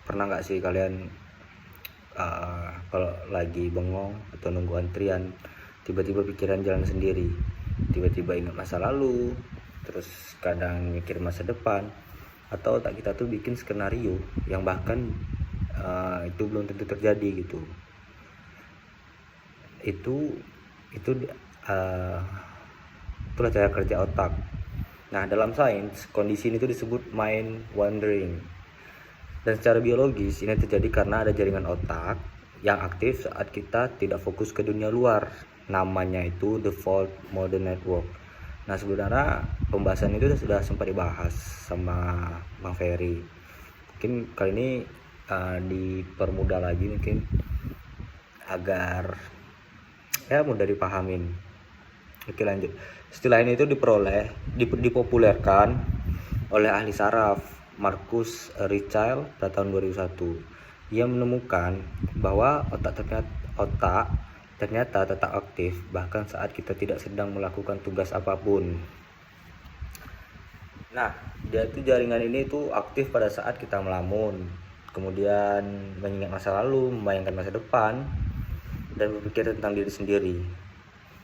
Pernah nggak sih kalian kalau lagi bengong atau nunggu antrian, tiba-tiba pikiran jalan sendiri, tiba-tiba ingat masa lalu, terus kadang mikir masa depan, atau tak kita tuh bikin skenario yang bahkan itu belum tentu terjadi gitu. Itulah cara kerja otak. Nah, dalam sains kondisi ini tuh disebut mind wandering. Dan secara biologis ini terjadi karena ada jaringan otak yang aktif saat kita tidak fokus ke dunia luar. Namanya itu default mode network. Nah, sebenarnya pembahasan itu sudah sempat dibahas sama Bang Ferry. Mungkin kali ini dipermudah lagi mungkin agar ya mudah dipahamin. Oke, lanjut. Istilah ini itu dipopulerkan oleh ahli saraf Marcus Richel pada tahun 2001. Ia menemukan bahwa otak ternyata tetap aktif bahkan saat kita tidak sedang melakukan tugas apapun. Nah, jaringan ini tuh aktif pada saat kita melamun, kemudian mengingat masa lalu, membayangkan masa depan, dan berpikir tentang diri sendiri.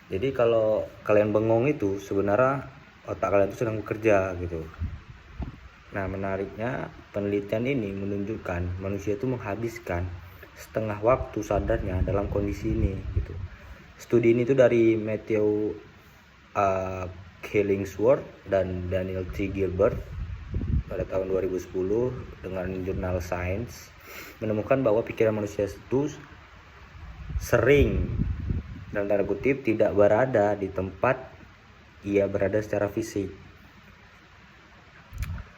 Jadi kalau kalian bengong itu sebenarnya otak kalian itu sedang bekerja gitu. Nah, menariknya penelitian ini menunjukkan manusia itu menghabiskan setengah waktu sadarnya dalam kondisi ini gitu. Studi ini tuh dari Matthew Killingsworth dan Daniel T. Gilbert pada tahun 2010 dengan jurnal Science menemukan bahwa pikiran manusia itu sering dalam tanda kutip tidak berada di tempat ia berada secara fisik.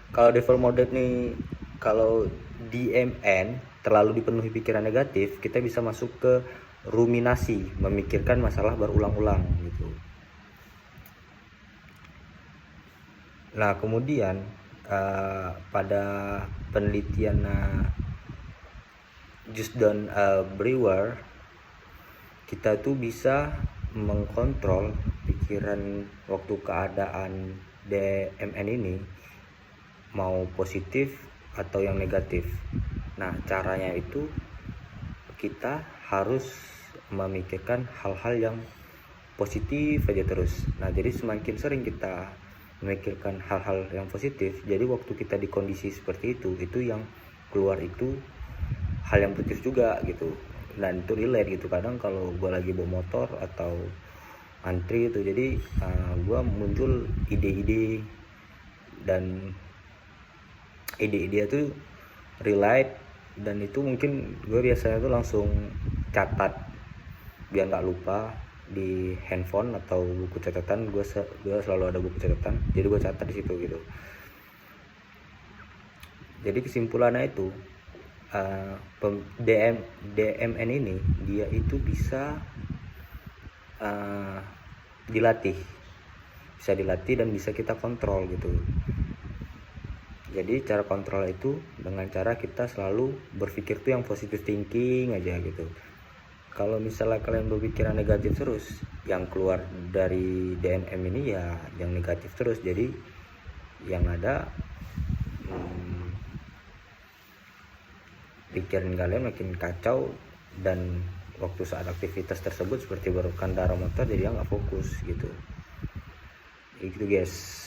Kalau default mode nih, kalau DMN terlalu dipenuhi pikiran negatif, kita bisa masuk ke ruminasi, memikirkan masalah berulang-ulang gitu. Nah, kemudian pada penelitian Justin Brewer, kita tuh bisa mengkontrol pikiran waktu keadaan DMN ini mau positif atau yang negatif. Nah, caranya itu kita harus memikirkan hal-hal yang positif aja terus. Nah, jadi semakin sering kita memikirkan hal-hal yang positif, jadi waktu kita di kondisi seperti itu yang keluar itu hal yang positif juga gitu. Dan itu relate gitu. Kadang kalau gue lagi bawa motor atau antri itu, jadi gue muncul ide-ide, dan ide-ide itu relate, dan itu mungkin gue biasanya tuh langsung catat biar nggak lupa di handphone atau buku catatan. Gue selalu ada buku catatan, jadi gue catat di situ gitu. Jadi kesimpulannya itu DMN ini dia itu bisa dilatih dan bisa kita kontrol gitu. Jadi cara kontrol itu dengan cara kita selalu berpikir tuh yang positive thinking aja gitu. Kalau misalnya kalian berpikiran negatif terus, yang keluar dari DNM ini ya yang negatif terus. Jadi yang ada pikiran kalian makin kacau, dan waktu saat aktivitas tersebut seperti berkendara motor jadi nggak fokus gitu. Itu guys.